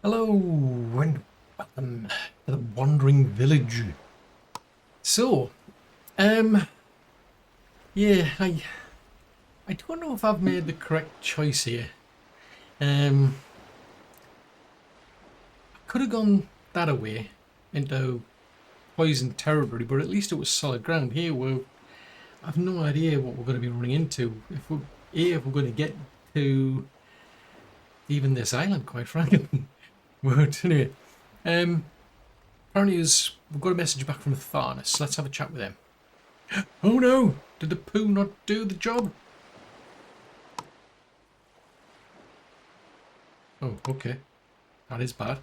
Hello and welcome to the Wandering Village. So, yeah, I don't know if I've made the correct choice here. I could have gone that away into poison territory, but at least it was solid ground. Here, I've no idea what we're going to be running into. If we're going to get to even this island, quite frankly. But anyway, apparently we've got a message back from THOR. So let's have a chat with them. Oh no! Did the poo not do the job? Oh, okay. That is bad.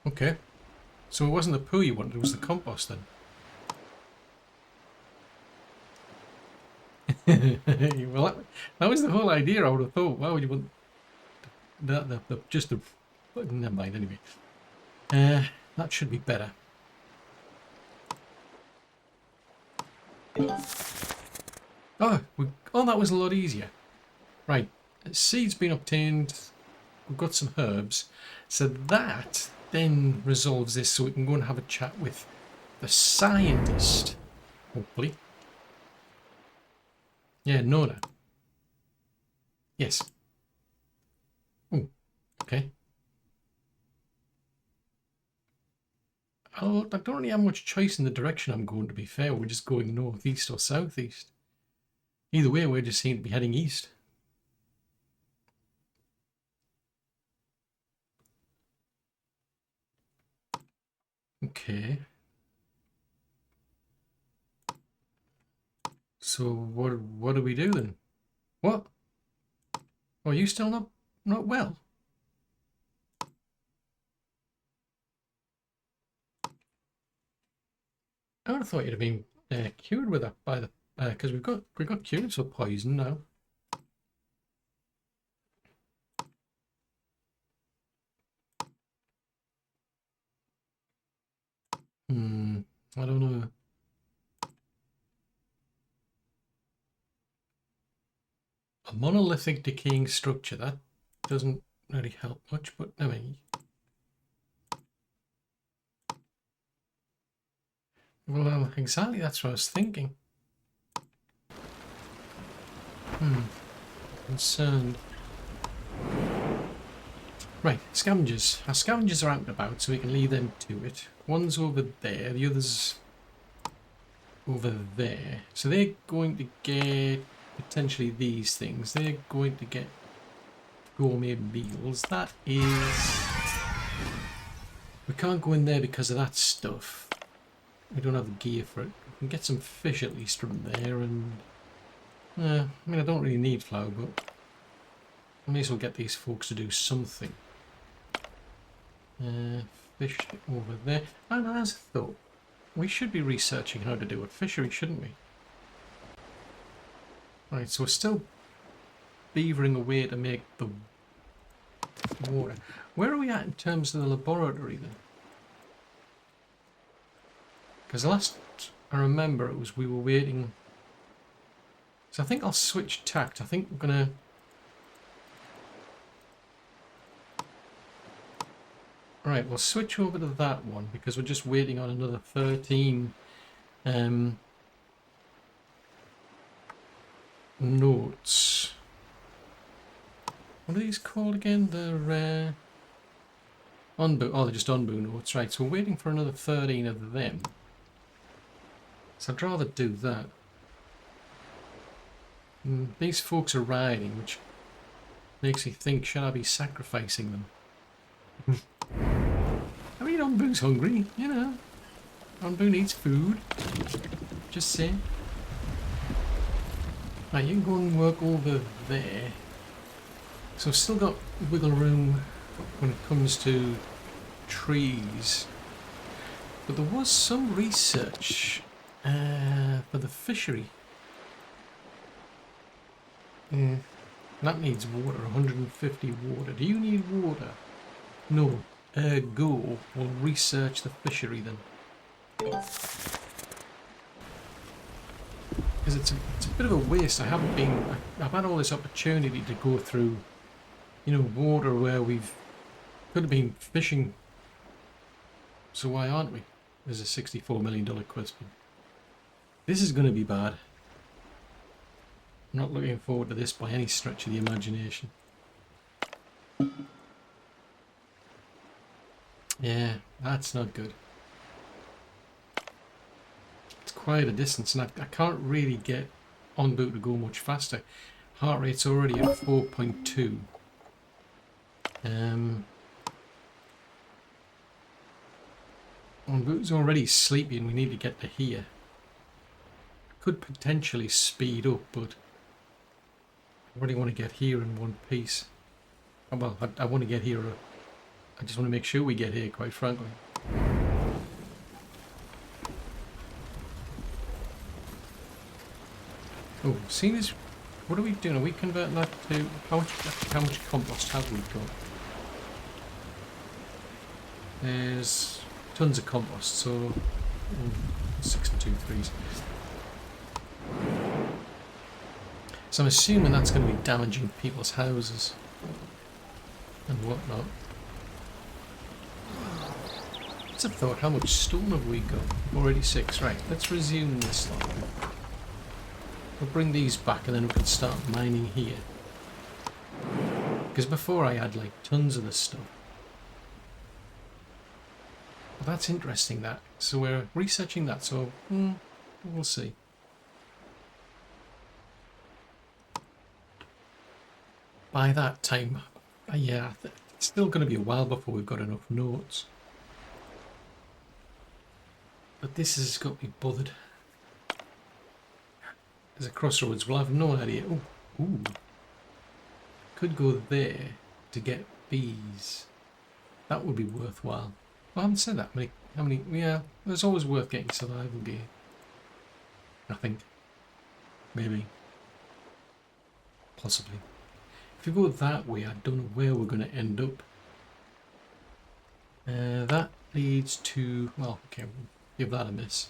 Okay. So it wasn't the poo you wanted, it was the compost then. Well, that was the whole idea, I would have thought. Why would you want just the... Never mind, anyway. That should be better. Oh, that was a lot easier. Right, seeds been obtained. We've got some herbs. So that then resolves this, so we can go and have a chat with the scientist, hopefully. Yeah, Nora. Yes. Oh, okay. Oh, I don't really have much choice in the direction I'm going, to be fair. We're just going northeast or southeast. Either way, we just seem to be heading east. Okay. So what do we do then? What? Oh, are you still not well? I would have thought you'd have been cured with that by the because we've got cures for poison now. I don't know. A monolithic decaying structure, that doesn't really help much, but I mean, well, exactly that's what I was thinking. Concerned. Right, scavengers. Our scavengers are out and about, so we can leave them to it. One's over there, the other's over there. So they're going to get potentially these things. They're going to get gourmet meals. That is... We can't go in there because of that stuff. We don't have the gear for it. We can get some fish at least from there, and... I mean, I don't really need flour, but... I may as well get these folks to do something. Fish over there. And as I thought, we should be researching how to do a fishery, shouldn't we? Right, so we're still beavering away to make the water. Where are we at in terms of the laboratory then? Because last I remember it was we were waiting. So I think I'll switch tact. I think we're gonna... Right, we'll switch over to that one because we're just waiting on another 13 notes. What are these called again? They're Onbu. Oh, they're just Onbu notes. Right, so we're waiting for another 13 of them. So I'd rather do that. These folks are riding, which makes me think, should I be sacrificing them? I mean, Onbu's hungry, you know. Onbu needs food. Just saying. Right, you can go and work over there. So I've still got wiggle room when it comes to trees. But there was some research for the fishery. That needs water, 150 water. Do you need water? No. Go. We'll research the fishery then. Because it's a bit of a waste. I've had all this opportunity to go through, you know, water where we've could have been fishing. So why aren't we? There's a $64 million question. This is going to be bad. I'm not looking forward to this by any stretch of the imagination. Yeah, that's not good. It's quite a distance, and I can't really get on boot to go much faster. Heart rate's already at 4.2. On boot's already sleepy, and we need to get to here. Could potentially speed up, but I really want to get here in one piece. Well, I want to get here. I just want to make sure we get here, quite frankly. Oh, see this? What are we doing? Are we converting that to how much compost have we got? There's tons of compost, so 6 and 2 3s. So I'm assuming that's going to be damaging people's houses and whatnot. Let's have thought, how much stone have we got? Already 6, right, let's resume this lot. We'll bring these back and then we can start mining here. Because before I had like tons of this stuff. Well, that's interesting that. So we're researching that, so we'll see. By that time, yeah, it's still going to be a while before we've got enough nodes. But this has got me bothered. There's a crossroads. We'll have no idea. Ooh. Could go there to get bees. That would be worthwhile. Well, I haven't said that many. How many? Yeah, it's always worth getting survival gear. I think. Maybe. Possibly. If you go that way, I don't know where we're going to end up. That leads to... Well, okay, we'll give that a miss.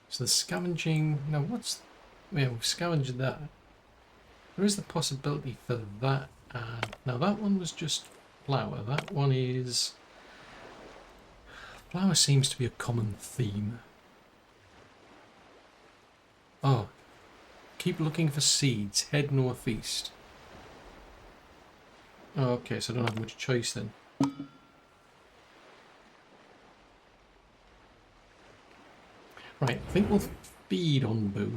So the scavenging... Now what's... Yeah, we've scavenged that. There is the possibility for that. Now that one was just flour. That one is... Flour seems to be a common theme. Oh. Keep looking for seeds. Head northeast. Oh, okay, so I don't have much choice then. Right, I think we'll feed on Boo.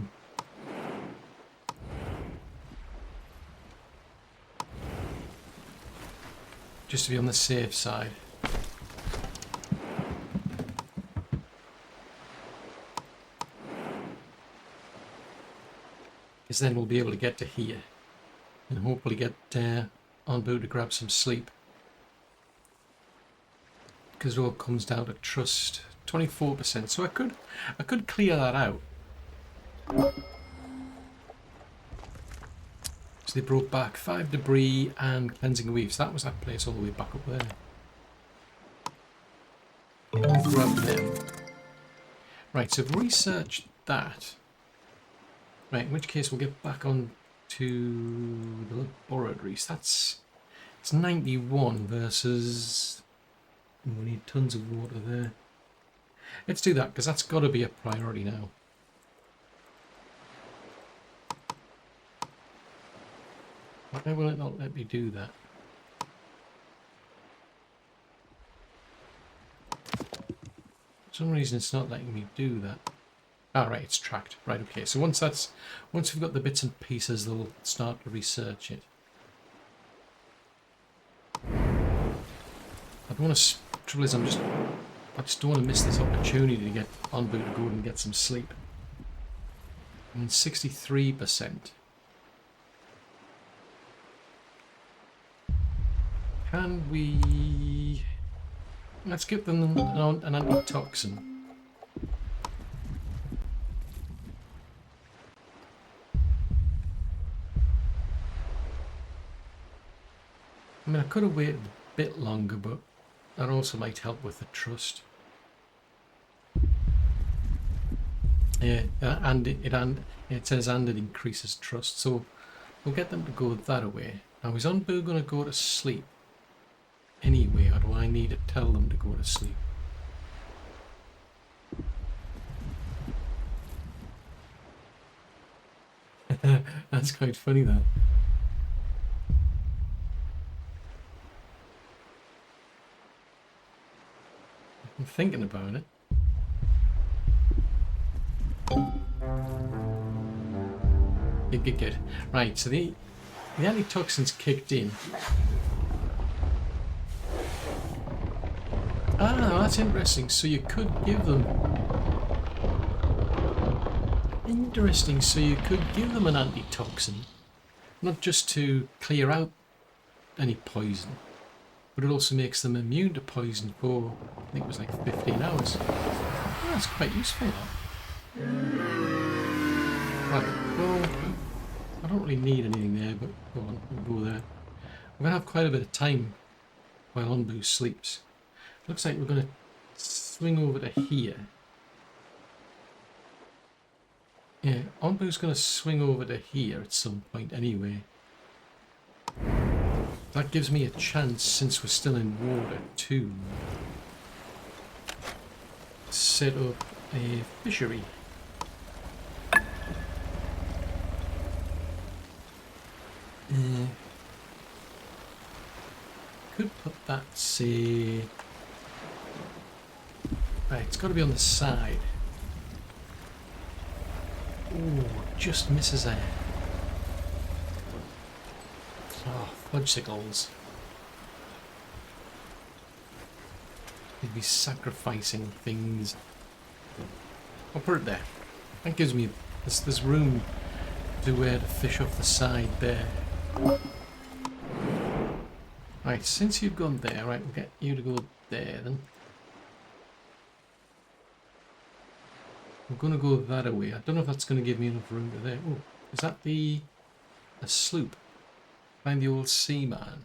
Just to be on the safe side. Because then we'll be able to get to here. And hopefully get on Boo to grab some sleep. Because it all comes down to trust. 24%, so I could clear that out. So they brought back 5 debris and cleansing weaves. That was that place all the way back up there. I'll grab them. Right, so we've researched that. Right, in which case we'll get back on to the laboratories. It's 91 versus... We need tons of water there. Let's do that, because that's got to be a priority now. Why will it not let me do that? For some reason it's not letting me do that. Ah, right, it's tracked. Right, okay. So once we've got the bits and pieces, they'll start to research it. I don't want to... Trouble is, I just don't want to miss this opportunity to get on boot to go and get some sleep. I mean, 63%. Can we... Let's give them an antitoxin. I mean, I could have waited a bit longer, but that also might help with the trust. Yeah, and it says and it increases trust. So we'll get them to go that away. Now is Onbu going to go to sleep anyway, or do I need to tell them to go to sleep? That's quite funny, that. I'm thinking about it. Good. Right, so the antitoxins kicked in. Ah, that's interesting. So you could give them... Interesting, so you could give them an antitoxin. Not just to clear out any poison, but it also makes them immune to poison for, I think it was like 15 hours. Oh, that's quite useful, that. Right, well, I don't really need anything there, but go on, we'll go there. We're going to have quite a bit of time while Onbu sleeps. Looks like we're going to swing over to here. Yeah, Onbu's going to swing over to here at some point anyway. That gives me a chance, since we're still in water, to set up a fishery. Could put that, say... Right, it's got to be on the side. Ooh, just misses there. Oh, fudgesicles. You'd be sacrificing things. I'll put it there. That gives me this room to where to fish off the side there. Right, since you've gone there, right, we'll get you to go there then. I'm going to go that away. I don't know if that's going to give me enough room to there. Oh, is that a sloop? Find the old seaman.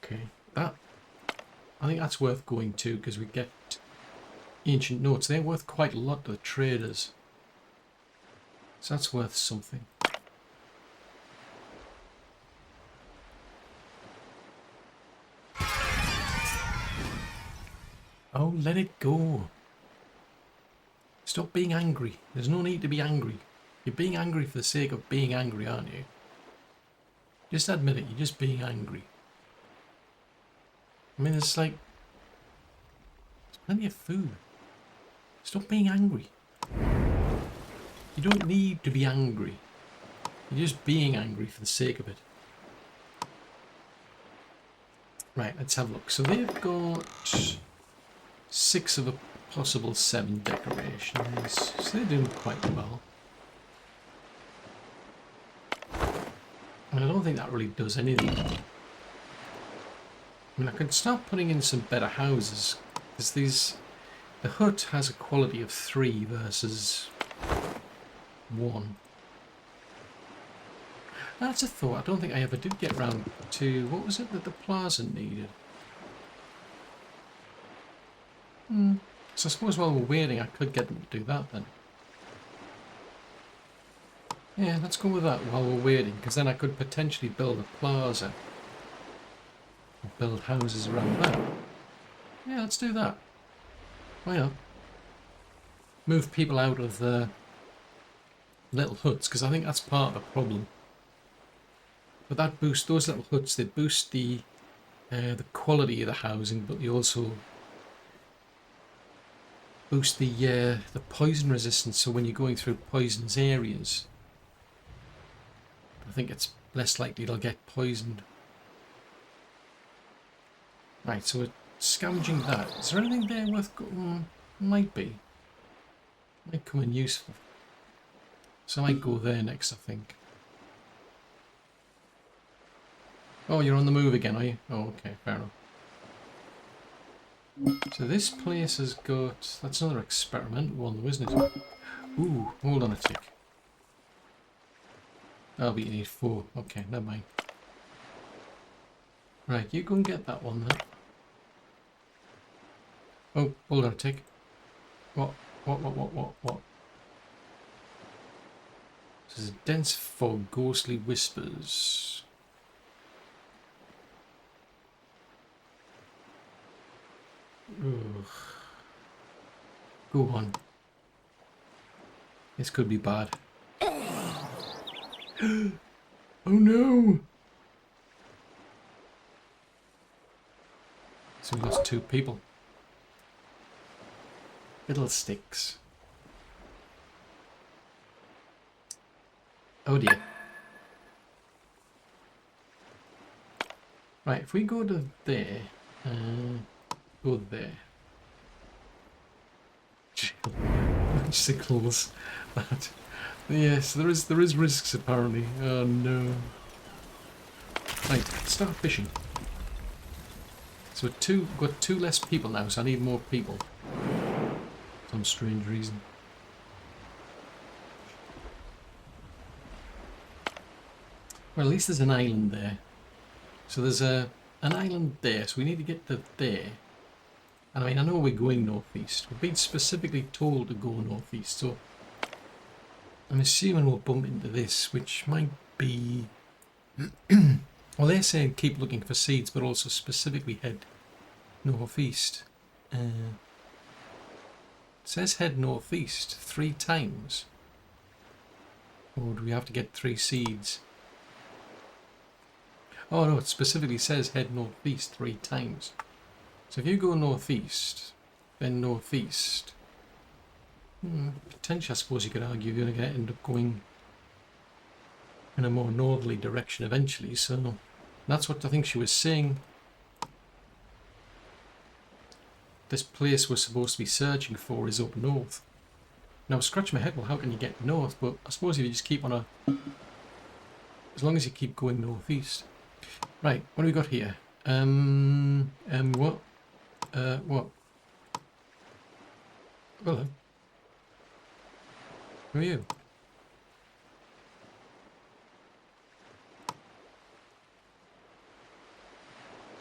Okay, I think that's worth going to, because we get ancient notes. They're worth quite a lot to the traders. So that's worth something. Oh, let it go. Stop being angry. There's no need to be angry. You're being angry for the sake of being angry, aren't you? Just admit it, you're just being angry. I mean, it's like... There's plenty of food. Stop being angry. You don't need to be angry. You're just being angry for the sake of it. Right, let's have a look. So they've got 6 of a possible 7 decorations. So they're doing quite well. And I don't think that really does anything. I mean, I could start putting in some better houses. Because the hut has a quality of 3 versus 1. That's a thought. I don't think I ever did get round to... What was it that the plaza needed? So I suppose while we're waiting, I could get them to do that then. Yeah, let's go with that while we're waiting, because then I could potentially build a plaza. Build houses around that. Yeah, let's do that. Why not? Move people out of the little huts, because I think that's part of the problem. But that boosts those little huts. They boost the quality of the housing, but they also boost the poison resistance. So when you're going through poisonous areas, I think it's less likely they'll get poisoned. Right, so we're scavenging that. Is there anything there worth going? Might be. Might come in useful. So I might go there next, I think. Oh, you're on the move again, are you? Oh, okay, fair enough. So this place has got... That's another experimental one though, isn't it? Ooh, hold on a tick. Oh, but you need 4. Okay, never mind. Right, you go and get that one then. Oh, hold on a tick. What? What? This is dense fog, ghostly whispers. Ugh. Go on. This could be bad. Oh no! So we lost 2 people. Fiddlesticks. Oh dear. Right, if we go to there, go there. Signals that. Yes, there is risks apparently. Oh no. Right, start fishing. So we've got 2 less people now, so I need more people. For some strange reason. Well, at least there's an island there. So there's an island there, so we need to get to there. And I mean, I know we're going northeast. We've been specifically told to go northeast, so I'm assuming we'll bump into this, which might be... Well, they're saying keep looking for seeds, but also specifically head northeast. It says head northeast 3 times. Or do we have to get 3 seeds? Oh no, it specifically says head northeast 3 times. So if you go northeast, then northeast, potentially I suppose you could argue you're going to end up going in a more northerly direction eventually, so that's what I think she was saying. This place we're supposed to be searching for is up north. Now scratch my head, well how can you get north? But I suppose if you just keep on as long as you keep going northeast. Right, what do we got here? What? What? Hello. Who are you?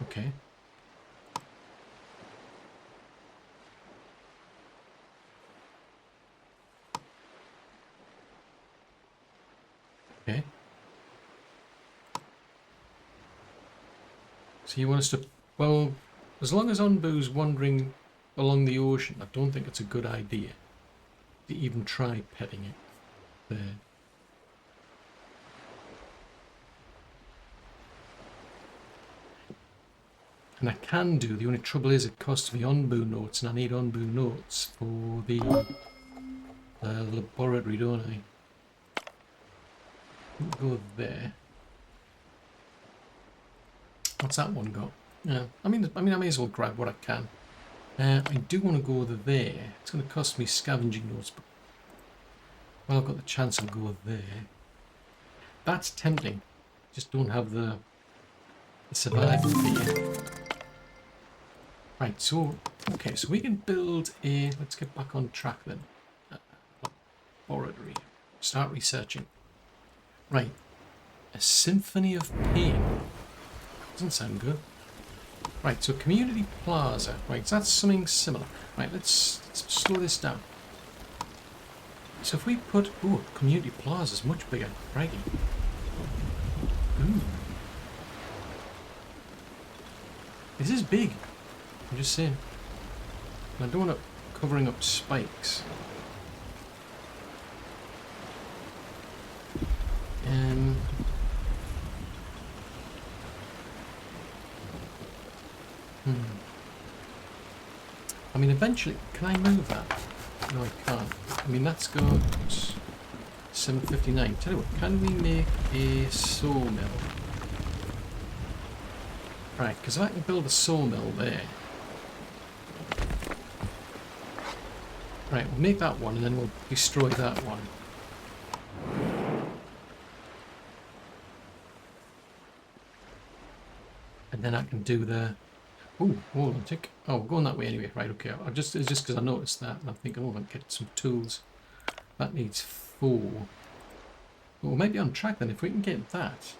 Okay. Okay. So you want us to... Well, as long as Onbu's wandering along the ocean, I don't think it's a good idea to even try petting it there. And I can do, the only trouble is it costs me Onbu notes, and I need Onbu notes for the laboratory, don't I? Go there. What's that one got? Yeah, I mean, I may as well grab what I can. I do want to go over there. It's going to cost me scavenging notes, but well, I've got the chance I'll go there. That's tempting. Just don't have the survival fear. Right, so okay, so we can build a. Let's get back on track then. Laboratory. Start researching. Right, a symphony of pain. Doesn't sound good. Right, so community plaza. Right, so that's something similar. Right, let's slow this down. So if we put... Oh, community plaza is much bigger. Crikey. Ooh. This is big. I'm just saying. I don't want it covering up spikes. I mean, eventually, can I move that? No, I can't. I mean, that's got 759. Tell you what, can we make a sawmill? Right, because if I can build a sawmill there. Right, we'll make that one and then we'll destroy that one. And then I can do the... Ooh, hold on a tick. Oh, we're going that way anyway. Right, okay. It's just because I noticed that and I'm thinking, oh, I'll get some tools. That needs 4. Well, we might be on track then if we can get that.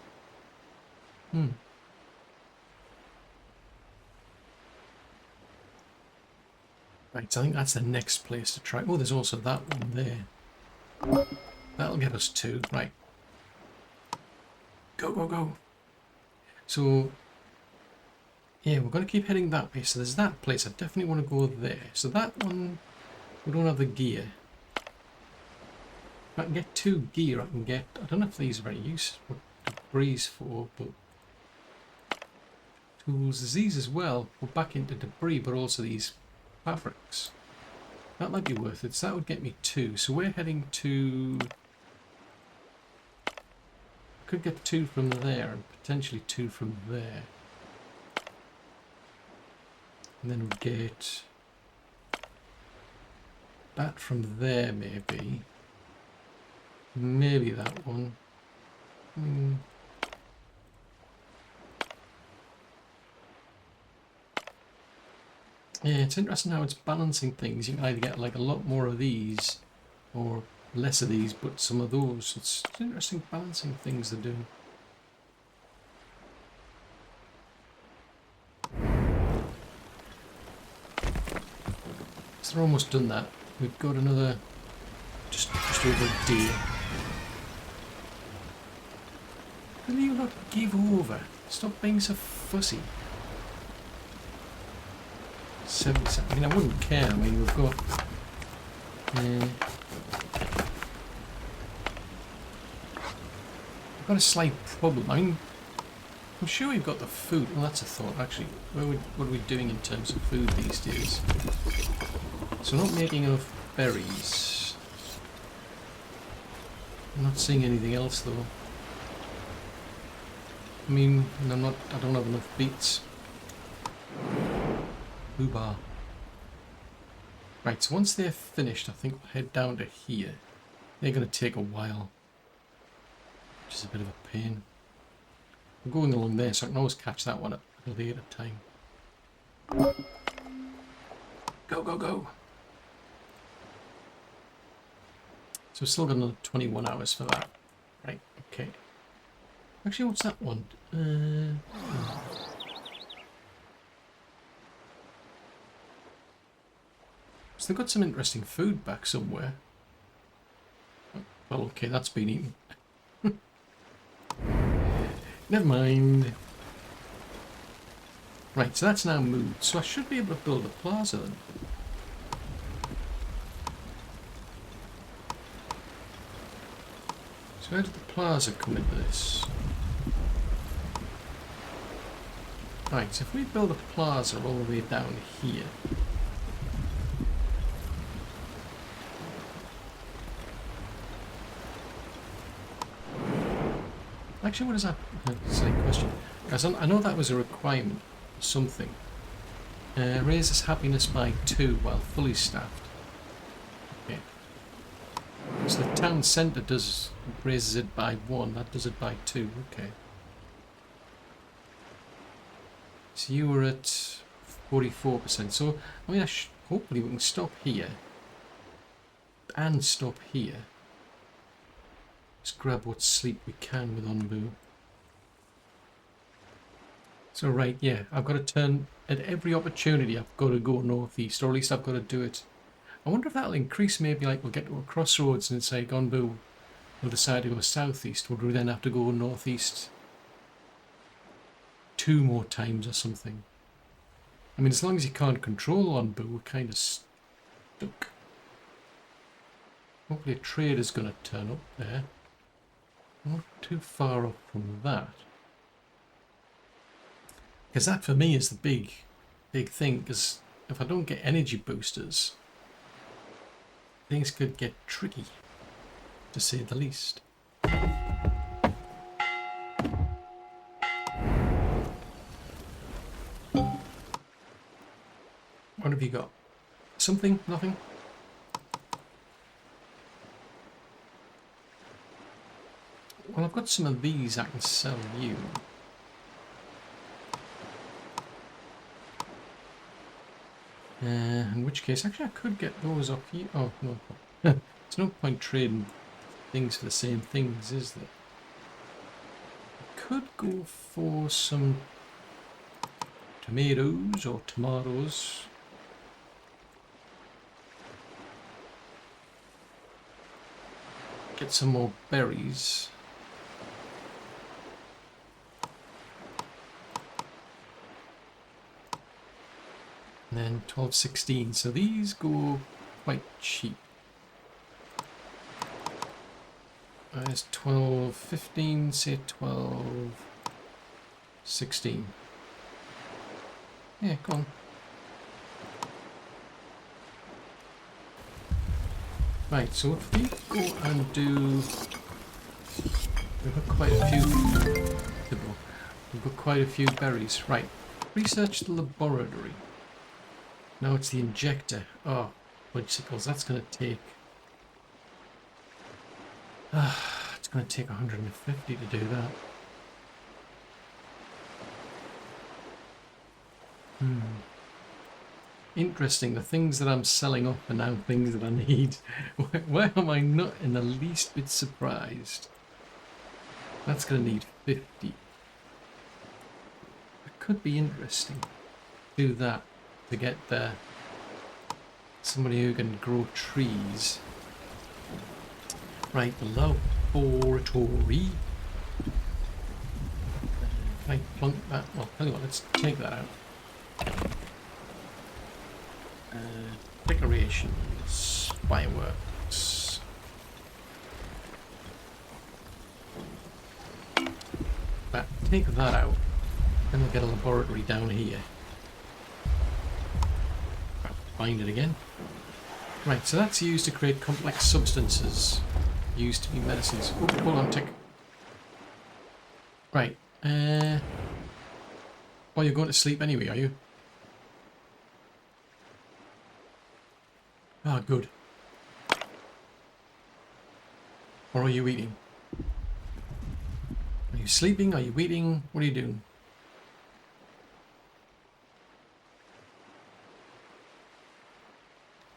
Right, so I think that's the next place to try. Oh, there's also that one there. That'll get us 2. Right. Go, go, go. So, yeah, we're going to keep heading that way. So there's that place. I definitely want to go there. So that one, we don't have the gear. If I can get 2 gear, I can get... I don't know if these are any use. What debris for, but... Tools. There's these as well. We're back into debris, but also these fabrics. That might be worth it. So that would get me 2. So we're heading to... Could get 2 from there and potentially 2 from there. And then we'd get that from there maybe. Maybe that one. Yeah, it's interesting how it's balancing things. You can either get like a lot more of these or less of these, but some of those. It's interesting balancing things they're doing. So they're almost done that. We've got another just over a day. Will you not give over? Stop being so fussy. 77. I mean, I wouldn't care. I mean, we've got... we've got a slight problem. I mean, I'm sure we've got the food. Well, that's a thought, actually. What are we doing in terms of food these days? So we're not making enough berries. I'm not seeing anything else, though. I mean, I don't have enough beets. Boobar. Right, so once they're finished, I think we'll head down to here. They're going to take a while, which is a bit of a pain. I'm going along there, so I can always catch that one at a later time. Go, go, go! So we've still got another 21 hours for that. Right, okay. Actually, what's that one? So they've got some interesting food back somewhere. Well, okay, that's been eaten. Never mind. Right, so that's now moved. So I should be able to build a plaza then. So where did the plaza come into this? Right, so if we build a plaza all the way down here. Actually, what is that? Silly question. Because I know that was a requirement for something. Raises happiness by 2 while fully staffed. Okay. So the town centre raises it by 1. That does it by 2. Okay. So you were at 44%. So I mean, hopefully we can stop here and stop here. Just grab what sleep we can with Onbu. So right, yeah, I've got to turn at every opportunity. I've got to go northeast, or at least I've got to do it. I wonder if that'll increase. Maybe like we'll get to a crossroads and say Onbu will decide to go southeast. Would we then have to go northeast 2 more times or something? I mean, as long as you can't control Onbu, we're kind of stuck. Hopefully a trader's going to turn up there. Not too far off from that. Because that for me is the big thing, because if I don't get energy boosters, things could get tricky, to say the least. What have you got? Something? Nothing? Well, I've got some of these I can sell you. In which case, actually I could get those off you. Oh, no. There's no point trading things for the same things, is there? I could go for some tomatoes or tomatoes. get some more berries. And then 12.16. So these go quite cheap. There's 12.15, say 12.16. Yeah, go on. Right, so if we go and do... We've got quite a few... We've got quite a few berries. Right, research the laboratory. Now it's the injector. Oh, bicycles, that's going to take... it's going to take 150 to do that. Interesting, the things that I'm selling off are now things that I need. Why am I not in the least bit surprised? That's going to need 50. It could be interesting. Do that to get somebody who can grow trees. Right, the laboratory. Can I plunk that? Well, tell you what, let's take that out. Decorations, fireworks. But take that out, then we'll get a laboratory down here. Find it again. Right, so that's used to create complex substances. Used to be medicines. Oh, hold on, tick. Right. Well, you're going to sleep anyway, are you? Ah, good. Or are you eating? Are you sleeping? Are you eating? What are you doing?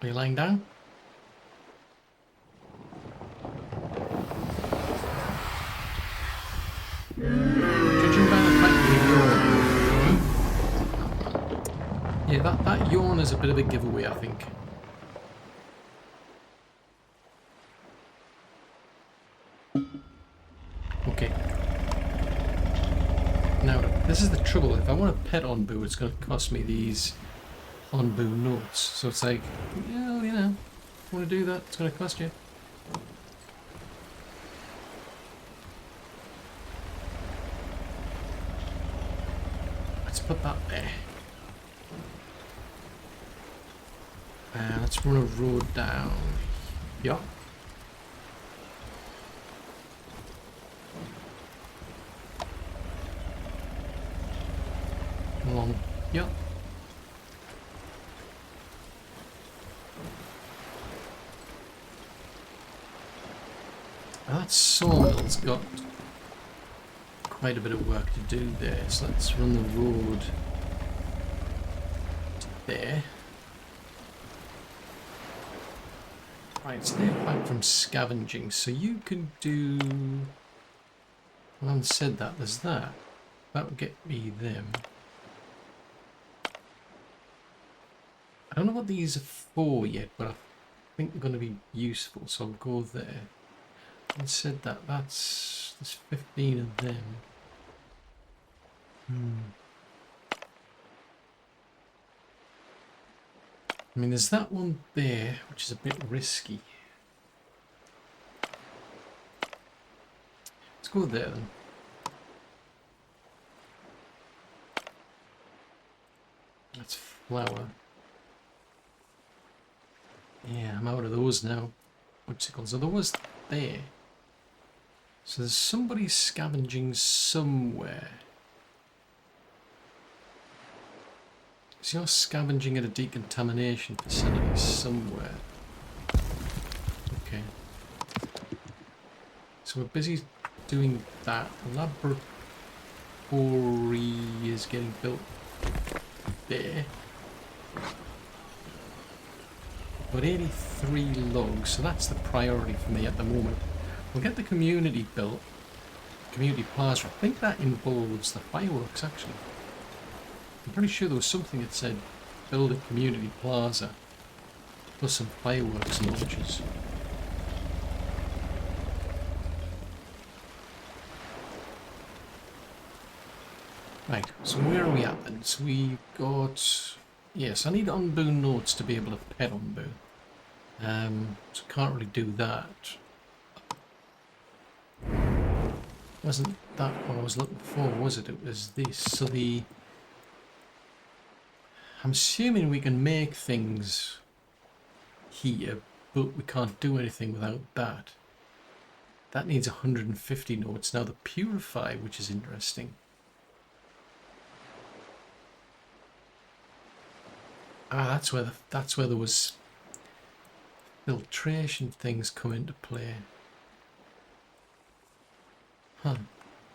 Are you lying down? Judging by the fact you yawn. Yeah, that yawn is a bit of a giveaway, I think. Okay. Now, this is the trouble. If I want a pet Onbu, it's going to cost me these Onbu notes. So it's like, well, you know, want to do that, it's going to cost you. Let's put that there. And let's run a road down. Yeah. Along. Yeah. Now that sawmill's got quite a bit of work to do there, so let's run the road to there. Right, so they're back from scavenging, so you can do... Well, I haven't said that, there's that. That would get me them. I don't know what these are for yet, but I think they're going to be useful, so I'll go there. I said that, there's 15 of them. I mean, there's that one there, which is a bit risky. Let's go there then. That's flour. Yeah, I'm out of those now. Whipsicles. So there was there. So there's somebody scavenging somewhere. So you're scavenging at a decontamination facility somewhere. Okay. So we're busy doing that. The laboratory is getting built there. But 83 logs, so that's the priority for me at the moment. We'll get the community built. Community plaza. I think that involves the fireworks, actually. I'm pretty sure there was something that said build a community plaza plus some fireworks launches. Right, so where are we at then? So we got... Yes, I need Onbu notes to be able to pet Onbu. So can't really do that. Wasn't that what I was looking for, was it? It was this. So the... I'm assuming we can make things here, but we can't do anything without that. That needs 150 notes. Now the Purify, which is interesting. Ah, that's where there was filtration things come into play. Huh.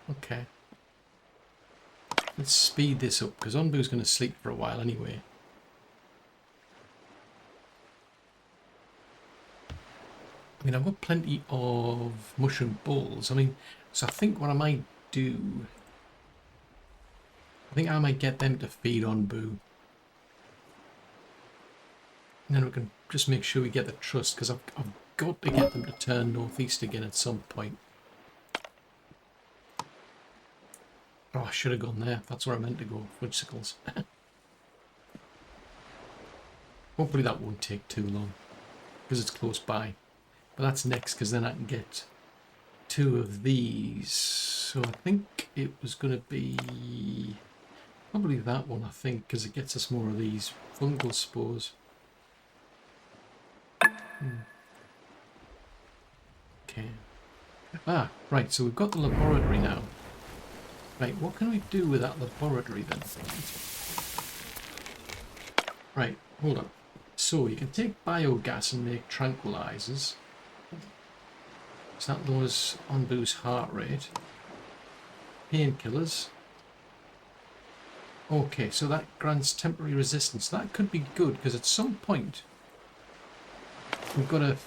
Okay. Let's speed this up because Onbu's going to sleep for a while anyway. I mean, I've got plenty of mushroom balls. I mean, so I think what I might do, I think I might get them to feed Onbu. And then we can just make sure we get the trust, because I've got to get them to turn northeast again at some point. Oh, I should have gone there. That's where I meant to go, fudgesicles. Hopefully that won't take too long, because it's close by. But that's next, because then I can get 2 of these. So I think it was going to be probably that one, I think, because it gets us more of these fungal spores. Okay. Ah, right, so we've got the laboratory now. Right, what can we do with that laboratory then? Right, hold on. So you can take biogas and make tranquilizers. So that lowers Onbu's heart rate. Painkillers. Okay, so that grants temporary resistance. That could be good, because at some point we've got to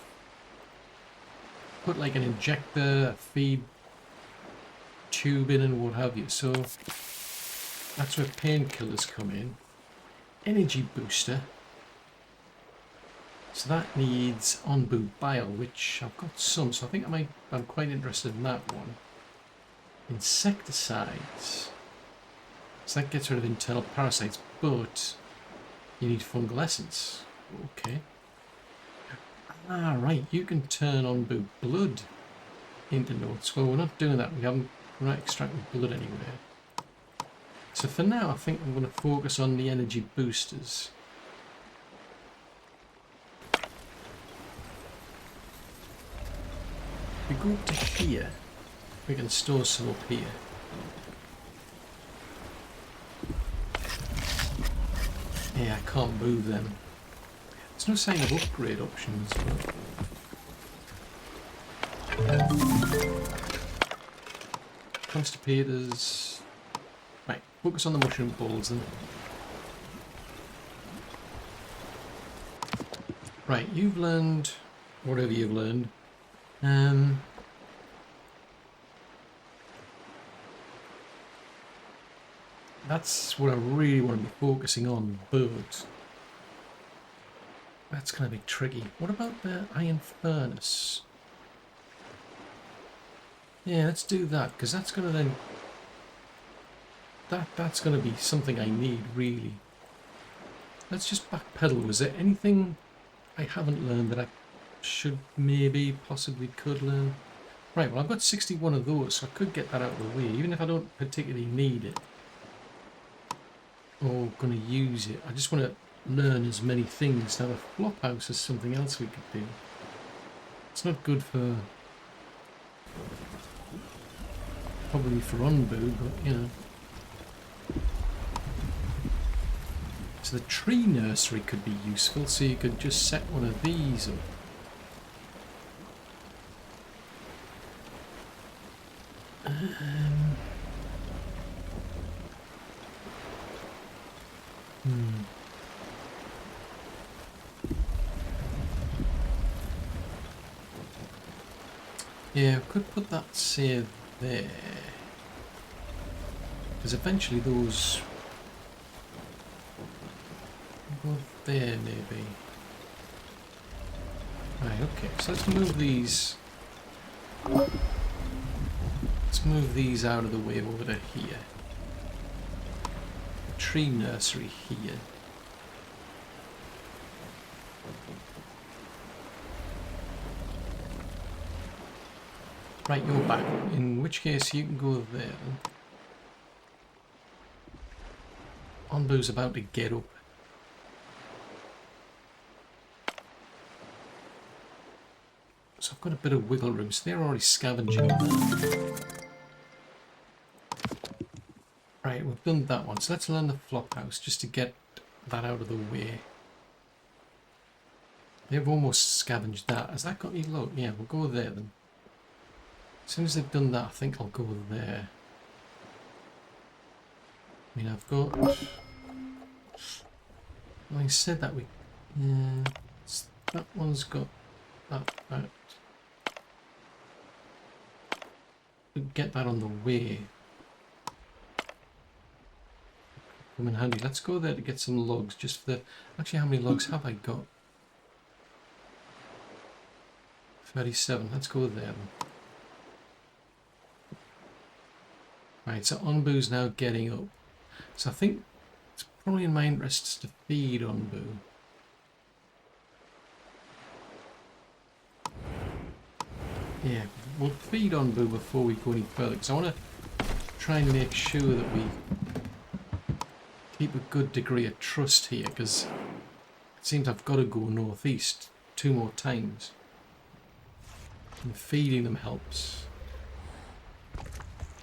put like an injector, a feed tube in and what have you. So that's where painkillers come in. Energy booster. So that needs Onbu bile, which I've got some, so I think I'm quite interested in that one. Insecticides. So that gets rid of internal parasites, but you need fungal essence. Okay. Ah, right, you can turn Onbu blood into notes. Well, we're not doing that. We're not extracting blood anywhere. So for now, I think I'm going to focus on the energy boosters. If we go up to here, we can store some up here. Yeah, I can't move them. There's no sign of upgrade options, but... Constipators... Right, focus on the mushroom balls then. Right, you've learned whatever you've learned. That's what I really want to be focusing on, but that's going to be tricky. What about the iron furnace? Yeah, let's do that, because that's going to then... That's going to be something I need, really. Let's just backpedal. Was there anything I haven't learned that I should maybe, possibly could learn? Right, well I've got 61 of those, so I could get that out of the way, even if I don't particularly need it. Or going to use it. I just want to learn as many things. Now the flop house is something else we could do. It's not good for... probably for Onbu, but you know. So the tree nursery could be useful, so you could just set one of these up. Yeah, we could put that save there. Because eventually those go there maybe. Right, okay, so let's move these. Let's move these out of the way over to here. tree nursery here. Right, you're back. In which case you can go there. Onbu's about to get up. So I've got a bit of wiggle room, so they're already scavenging. Right, we've done that one. So let's learn the flop house just to get that out of the way. They've almost scavenged that. Has that got any luck? Yeah, we'll go there then. As soon as they've done that, I think I'll go there. I mean, I've got... Well, I said that we... Yeah, that one's got that out. We'll get that on the way. Come in handy. Let's go there to get some logs, just for the... Actually, how many logs have I got? 37. Let's go there then. Right, so Onbu's now getting up. So I think it's probably in my interests to feed Onbu. Yeah, we'll feed Onbu before we go any further, because I want to try and make sure that we keep a good degree of trust here, because it seems I've got to go northeast 2 more times. And feeding them helps.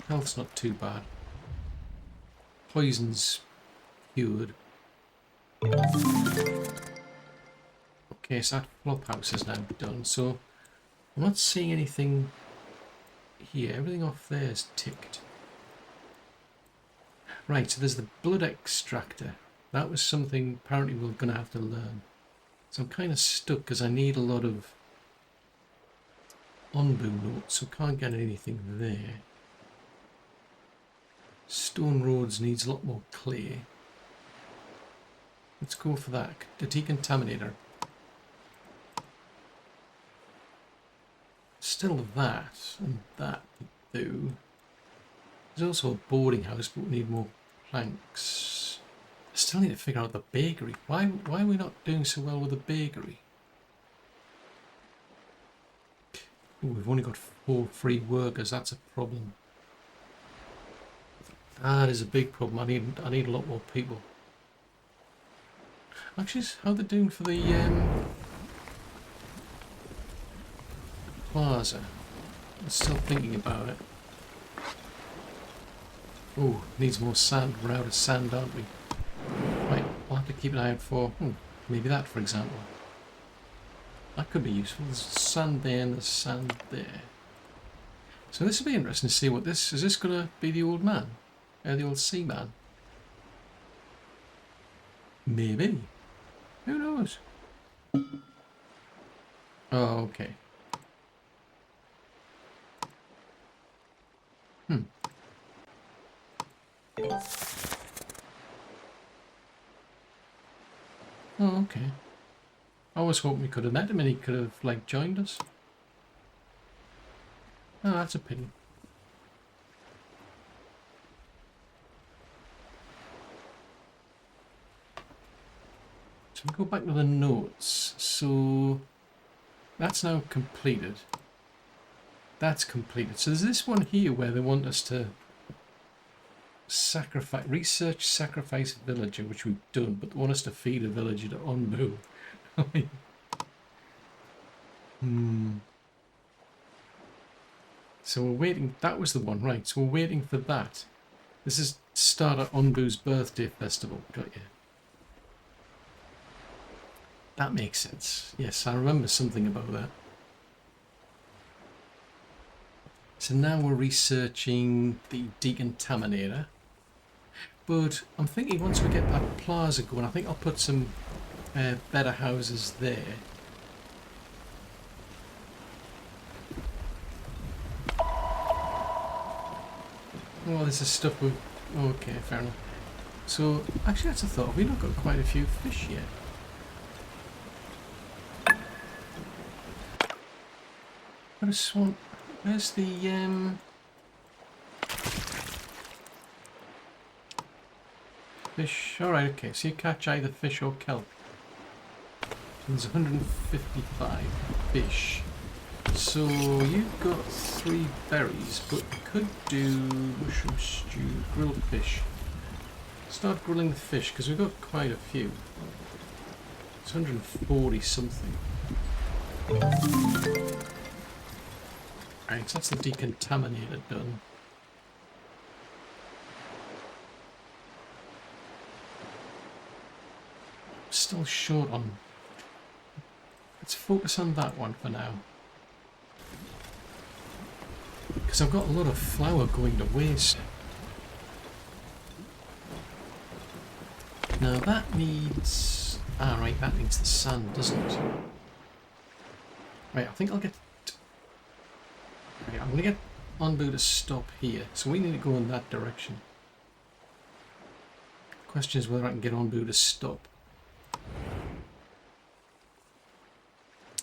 Health's not too bad. Poison's cured. Okay, so that flop house is now done, so I'm not seeing anything here. Everything off there is ticked. Right, so there's the blood extractor. That was something apparently we're going to have to learn. So I'm kind of stuck because I need a lot of Onbu notes, so can't get anything there. Stone Roads needs a lot more clay. Let's go for that. The decontaminator. Still that and that to do. There's also a boarding house, but we need more planks. I still need to figure out the bakery. Why are we not doing so well with the bakery? Ooh, we've only got 4 free workers. That's a problem. That is a big problem. I need a lot more people. Actually, how are they doing for the plaza? I'm still thinking about it. Oh, needs more sand. We're out of sand, aren't we? Right, we'll have to keep an eye out for maybe that, for example. That could be useful. There's sand there and there's sand there. So this will be interesting to see what this... Is this going to be the old man? The old seaman? Maybe. Who knows? Oh, okay. Oh, okay. I was hoping we could have met him and he could have, like, joined us. Oh, that's a pity. So we go back to the notes. So that's now completed. That's completed. So there's this one here where they want us to research sacrifice villager, which we've done, but they want us to feed a villager to Onbu. So we're waiting. That was the one, right? So we're waiting for that. This is start at Onbu's birthday festival. Got you. That makes sense. Yes, I remember something about that. So now we're researching the decontaminator. But I'm thinking once we get that plaza going, I think I'll put some better houses there. Oh, this is stuff with... Okay, fair enough. So, actually that's a thought. We've not got quite a few fish yet. Got a swan... Where's the... Fish. Alright, okay, so you catch either fish or kelp. There's 155 fish. So you've got 3 berries, but you could do mushroom stew, grilled fish. Start grilling the fish, because we've got quite a few. It's 140 something. Right, so that's the decontaminator done. Still short on... Let's focus on that one for now. Because I've got a lot of flour going to waste. Now that needs... Ah, right, that needs the sand, doesn't it? Right, I think I'll get... Right, I'm going to get Onbu to stop here. So we need to go in that direction. The question is whether I can get Onbu to stop.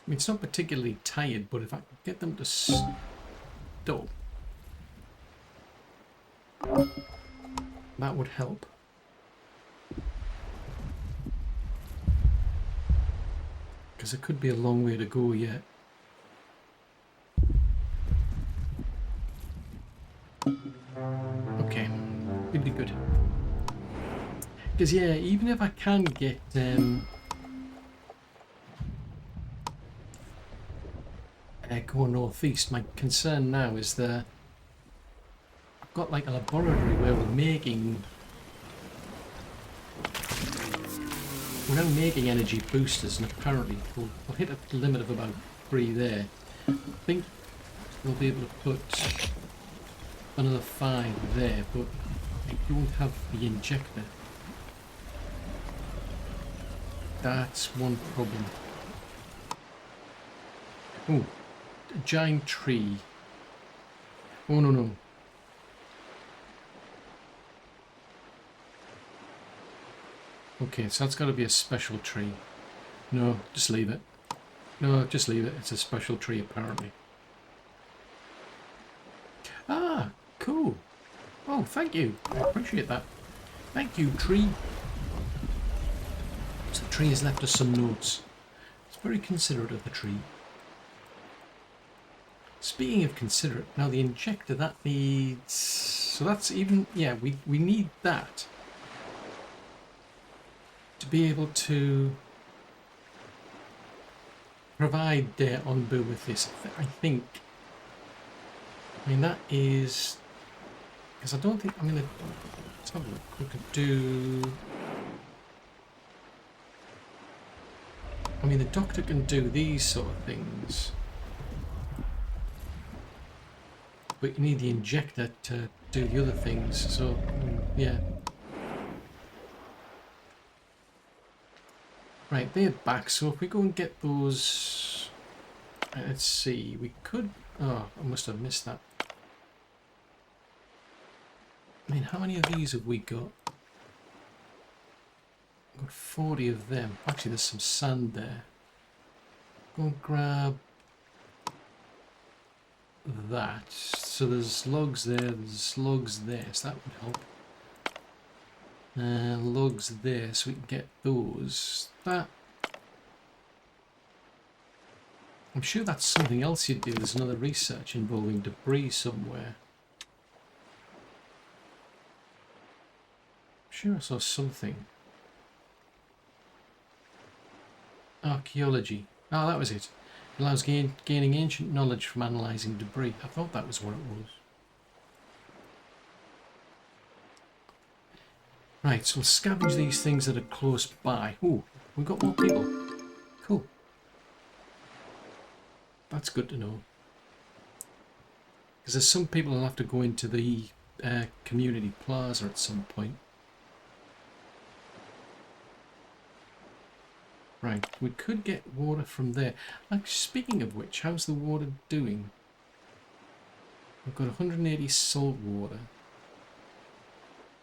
I mean, it's not particularly tired, but if I can get them to stop, that would help. Because it could be a long way to go yet. Okay, it'd be good. Because yeah, even if I can get go northeast, my concern now is that I've got like a laboratory where we're now making energy boosters, and apparently we'll hit a limit of about 3 there. I think we'll be able to put another 5 there, but I don't have the injector. That's one problem. Oh, a giant tree. Oh no. Okay, so that's got to be a special tree. No, just leave it. No, just leave it. It's a special tree apparently. Ah, cool. Oh, thank you. I appreciate that. Thank you, tree. So the tree has left us some notes. It's very considerate of the tree. Speaking of considerate, now the injector, that needs... So that's even... Yeah, we need that to be able to provide Onbu with this, I think. I mean, that is... Because I don't think I'm going to... Let's have a look. We could do... I mean, the doctor can do these sort of things. But you need the injector to do the other things, so, yeah. Right, they're back, so if we go and get those... Let's see, we could... Oh, I must have missed that. I mean, how many of these have we got? We've got 40 of them. Actually, there's some sand there. Go and grab that. So there's logs there, there's logs there, so that would help. Logs there, so we can get those. That... I'm sure that's something else you'd do. There's another research involving debris somewhere. I'm sure I saw something. Archaeology. Oh, that was it. It allows gaining ancient knowledge from analysing debris. I thought that was what it was. Right, so we'll scavenge these things that are close by. Ooh, we've got more people. Cool. That's good to know. Because there's some people who'll have to go into the community plaza at some point. Right, we could get water from there. Like, speaking of which, how's the water doing? We've got 180 salt water.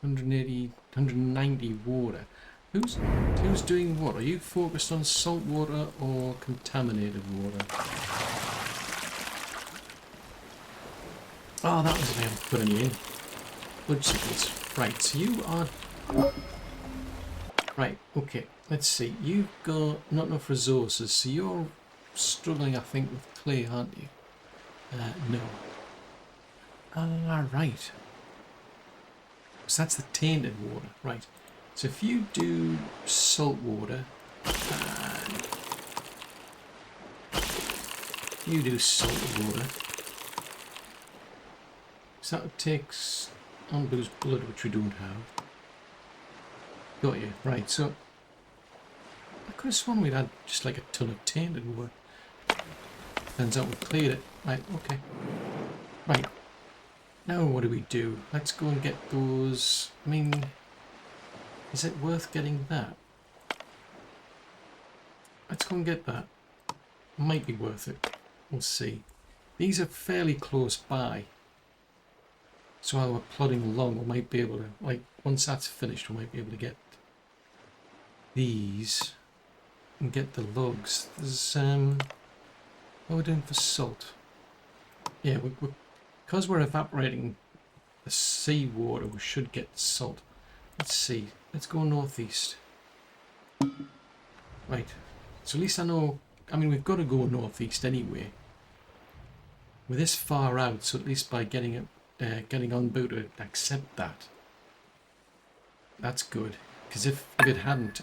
180, 190 water. Who's doing what? Are you focused on salt water or contaminated water? Oh, that was the way I put any in. Blood supplements. Right, so you are Right, okay, let's see. You've got not enough resources, so you're struggling, I think, with clay, aren't you? No. Ah, right. So that's the tainted water, right. So if you do salt water, and you do salt water, so that takes Onbu's blood, which we don't have. Got you, right, so I could have sworn we'd had just like a ton of tainted water. Turns out we cleared it. Right, okay. Right. Now what do? Let's go and get those. I mean, is it worth getting that? Let's go and get that. Might be worth it. We'll see. These are fairly close by. So while we're plodding along, we might be able to, like, once that's finished, we might be able to get these and get the logs. There's, what are we doing for salt? Yeah, because we're evaporating the seawater, we should get salt. Let's see. Let's go northeast. Right. So at least I know. I mean, we've got to go northeast anyway. We're this far out, so at least by getting it, getting Onbu to accept that, that's good. Because if it hadn't,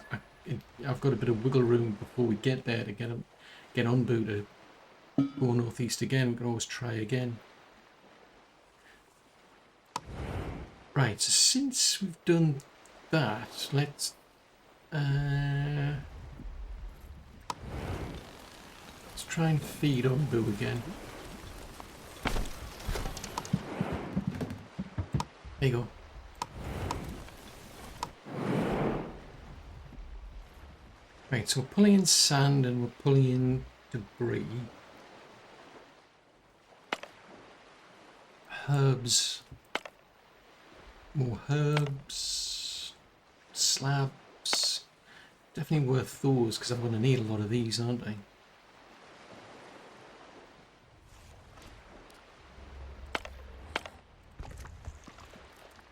I've got a bit of wiggle room before we get there to get Onbu to go northeast again. We can always try again. Right, so since we've done that, let's try and feed Onbu again. There you go. Right, so we're pulling in sand and we're pulling in debris. Herbs. More herbs. Slabs. Definitely worth those because I'm going to need a lot of these, aren't I?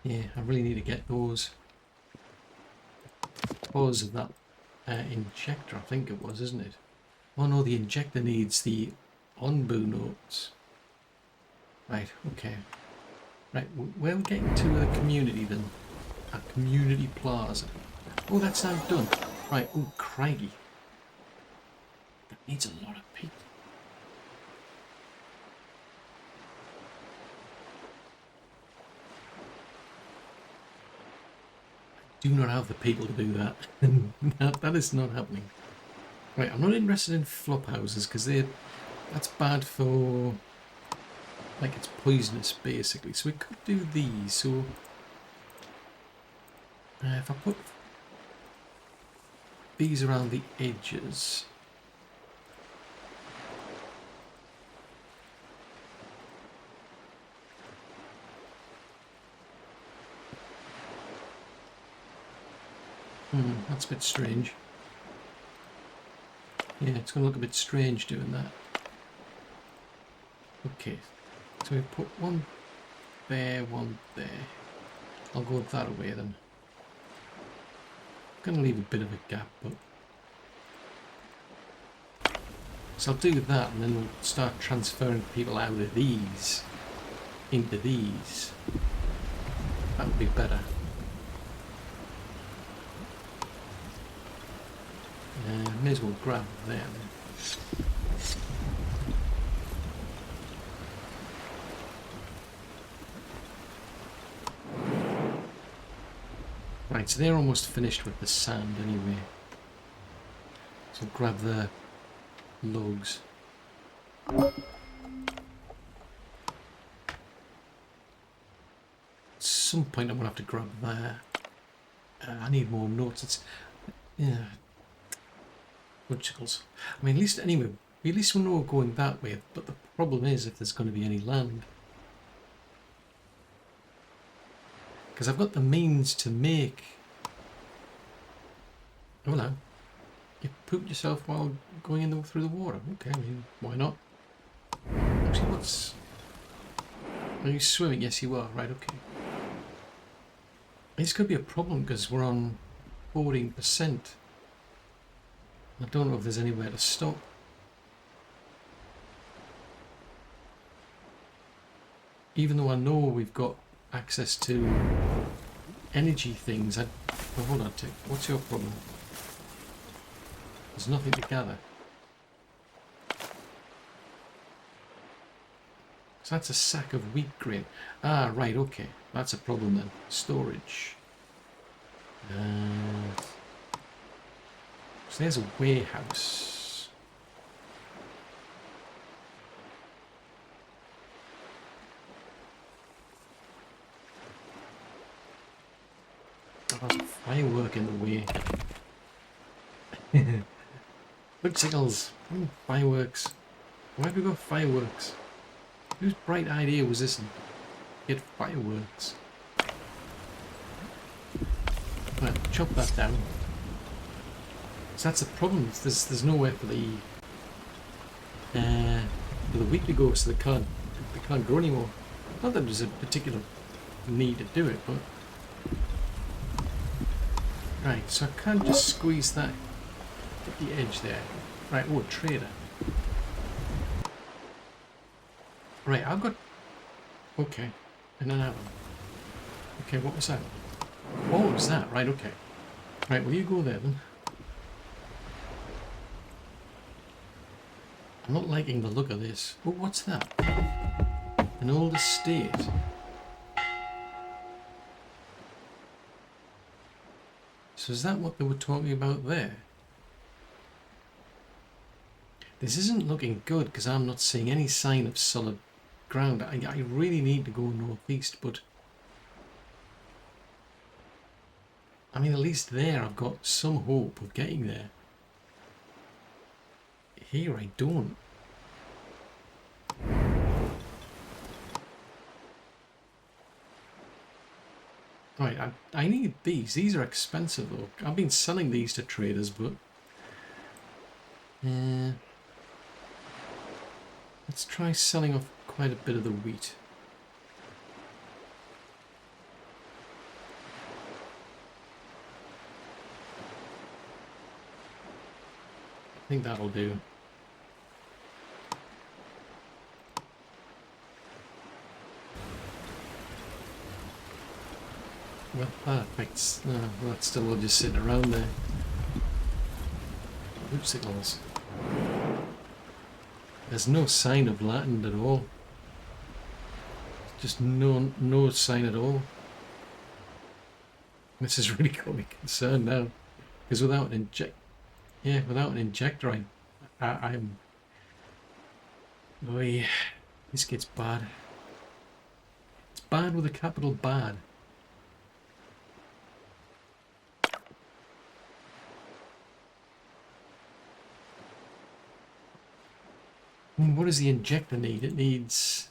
Yeah, I really need to get those. Because of that injector, I think it was, isn't it? Oh no, the injector needs the Onbu notes. Right, okay. Right, where are we getting to the community then? A community plaza. Oh, that's now done. Right, oh, crikey. That needs a lot of people. Do not have the people to do that. That is not happening. Right, I'm not interested in flop houses because that's bad for, like, it's poisonous basically. So we could do these. So if I put these around the edges. That's a bit strange. Yeah, it's going to look a bit strange doing that. Okay, so we put one there, one there. I'll go that away then. I'm going to leave a bit of a gap, but... So I'll do that and then we'll start transferring people out of these into these. That would be better. May as well grab them. Right, so they're almost finished with the sand anyway. So grab the logs. At some point I'm going to have to grab that. I need more notes. It's... yeah. Whichicles. I mean, at least anyway, at least we know we're going that way, but the problem is if there's going to be any land. Because I've got the means to make... Oh, hello. You pooped yourself while going in through the water. Okay, I mean, why not? Actually, what's... Are you swimming? Yes, you are. Right, okay. This could be a problem because we're on 14%. I don't know if there's anywhere to stop. Even though I know we've got access to energy things, oh, hold on, what's your problem? There's nothing to gather. So that's a sack of wheat grain. Ah, right, okay. That's a problem then. Storage. So there's a warehouse. Oh, there's a firework in the way. Whipsicles. Fireworks. Why have we got fireworks? Whose bright idea was this? Get fireworks. Right, chop that down. So that's a problem. There's nowhere for the wheat to go, so they can't grow anymore. Not that there's a particular need to do it, but right. So I can't just squeeze that at the edge there. Right. Oh, trader. Right. I've got. Okay. And then that one. Okay. What was that? Oh, it was that. Right. Okay. Right. Will you go there then? I'm not liking the look of this. Oh, what's that? An old estate. So is that what they were talking about there? This isn't looking good because I'm not seeing any sign of solid ground. I really need to go northeast, but I mean, at least there I've got some hope of getting there. Here I don't. Right, I need these. These are expensive though. I've been selling these to traders, but let's try selling off quite a bit of the wheat. I think that'll do. Well, perfect. No, that's still all just sitting around there. Loop signals. There's no sign of land at all. Just no sign at all. This is really got me concerned now, because without an injector, I'm. Boy, this gets bad. It's bad with a capital bad. I mean, what does the injector need? It needs...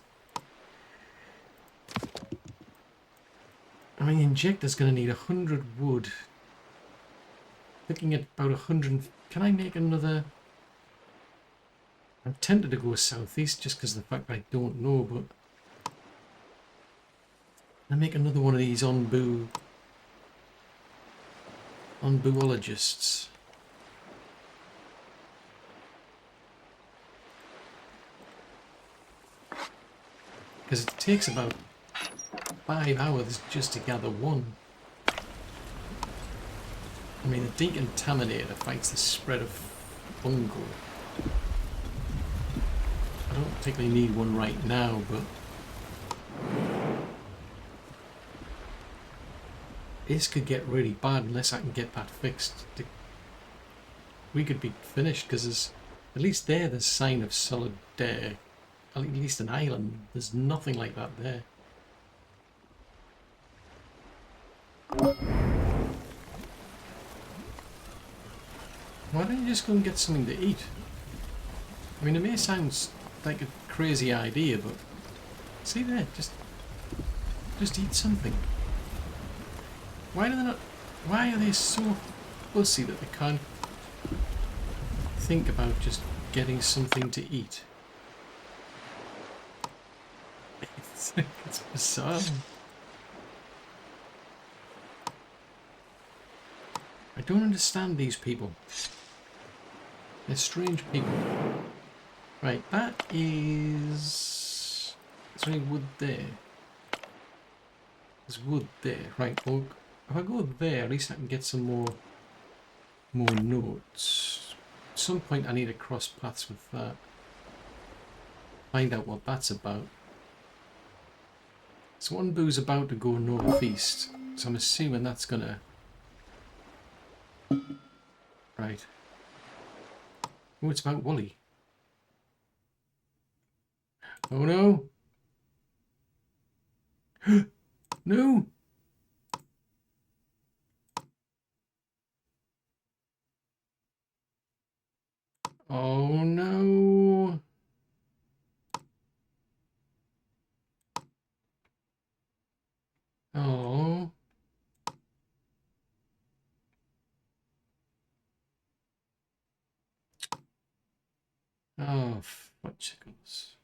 I mean, the injector's going to need 100 wood. Looking at about 100... Can I make another... I'm tempted to go southeast just because of the fact I don't know, but... Can I make another one of these onboologists? Because it takes about 5 hours just to gather one. I mean, the decontaminator fights the spread of fungal. I don't particularly need one right now, but this could get really bad unless I can get that fixed. We could be finished because at least there's a sign of solid at least an island. There's nothing like that there. Why don't you just go and get something to eat? I mean, it may sound like a crazy idea, but see there, just eat something. Why do they not? Why are they so fussy that they can't think about just getting something to eat? It's bizarre. I don't understand these people. They're strange people. Right, that is... Is there any wood there? There's wood there. Right, well, if I go there, at least I can get some more notes. At some point I need to cross paths with that. Find out what that's about. So one boo's about to go northeast, so I'm assuming that's gonna... Right. Oh, it's about Wally. Oh no! No! Oh no! Oh. Oh, fudgicles.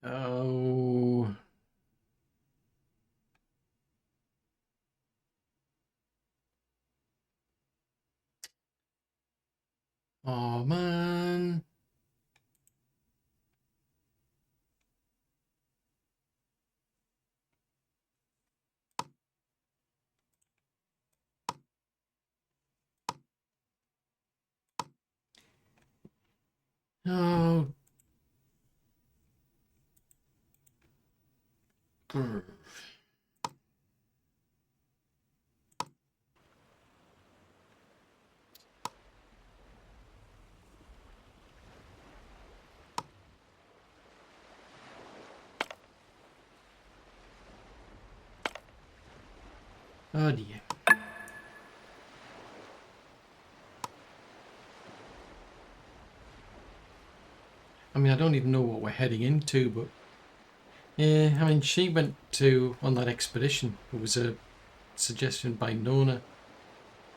Oh. Oh man. Oh. Grr. Oh dear. I mean, I don't even know what we're heading into, but yeah, I mean, she went on that expedition. It was a suggestion by Nona.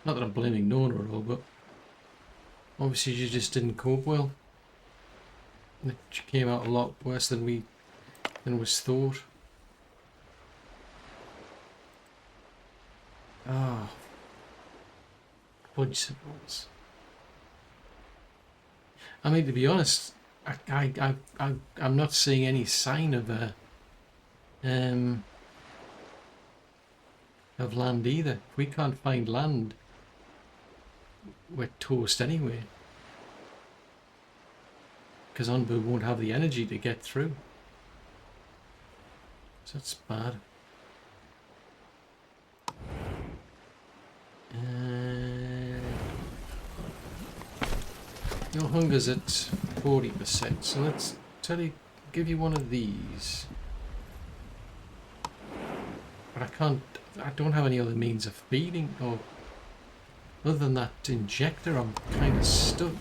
Not that I'm blaming Nona at all, but obviously she just didn't cope well. And it came out a lot worse than was thought. Oh, fudgicles. I mean, to be honest, I'm not seeing any sign of land either. If we can't find land, we're toast anyway. Because Onbu won't have the energy to get through. So that's bad. Your hunger's at 40%, so let's give you one of these. But I don't have any other means of feeding, or other than that injector, I'm kind of stuck.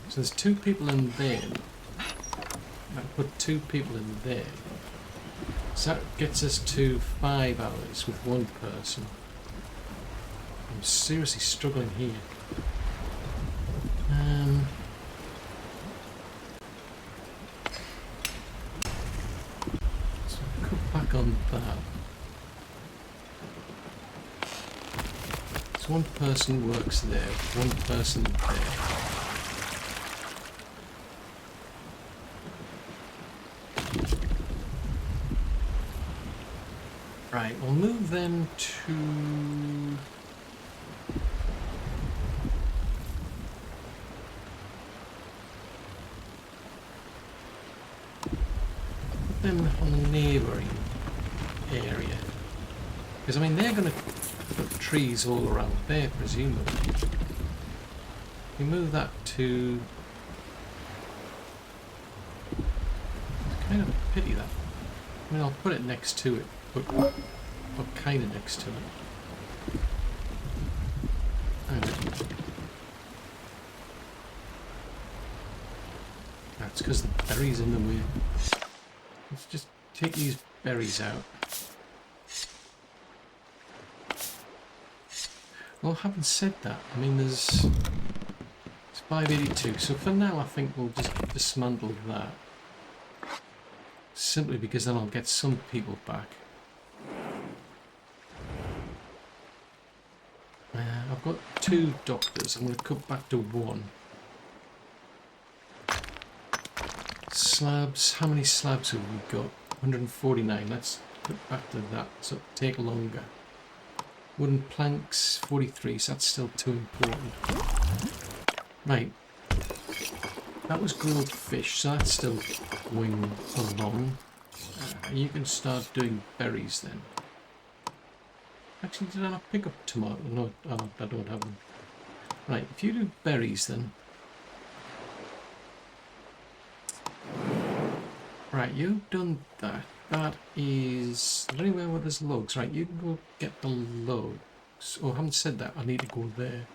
So there's 2 people in there. I put 2 people in there. So that gets us to 5 hours with 1 person. I'm seriously struggling here. So cut back on that. So 1 person works there, 1 person there. Right, we'll move them to... them on the neighbouring area. Because, I mean, they're going to put trees all around there, presumably. We move that to... It's kind of a pity that. I mean, I'll put it next to it, but kind of next to it. That's because the berries in the way. Let's just take these berries out. Well, having said that, I mean, it's 582, so for now I think we'll just dismantle that. Simply because then I'll get some people back. I've got 2 doctors, I'm going to cut back to 1. Slabs, how many slabs have we got? 149, let's cut back to that, so it'll take longer. Wooden planks, 43, so that's still too important. Right, that was grilled fish, so that's still going along. You can start doing berries then. Actually, did I not pick up tomato? No, I don't have them. Right, if you do berries then. Right, you've done that. That is anywhere where there's logs. Right, you can go get the logs. Oh, I haven't said that. I need to go there.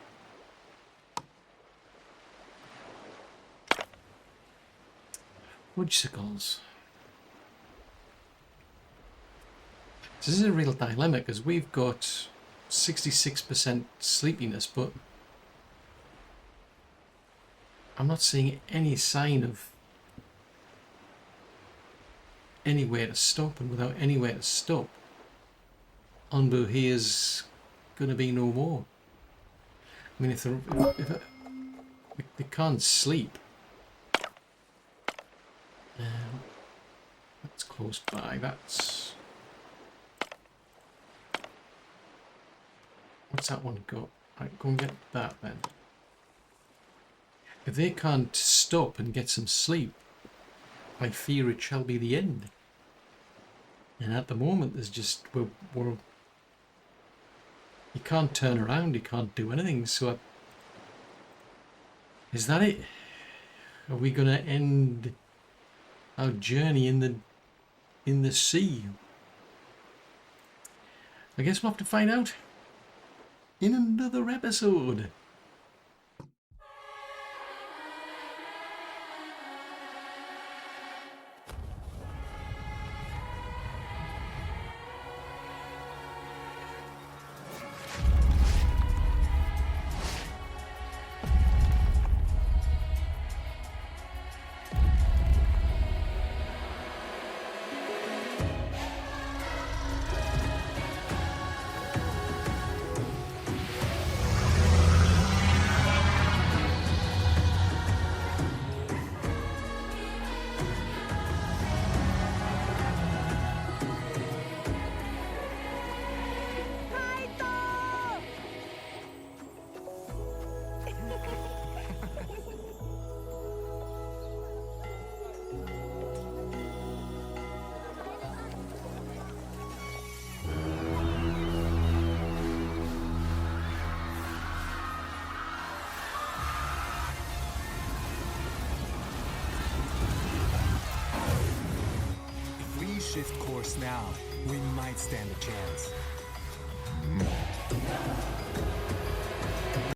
Woodsickles. This is a real dilemma because we've got 66% sleepiness, but I'm not seeing any sign of anywhere to stop, and without anywhere to stop, Onbu here's going to be no more. I mean, if they can't sleep, that's close by. That's what's that one got? Right, go and get that then. If they can't stop and get some sleep, I fear it shall be the end. And at the moment, there's just you can't turn around, you can't do anything. So, is that it? Are we going to end our journey in the sea? I guess we'll have to find out in another episode. Shift course now, we might stand a chance.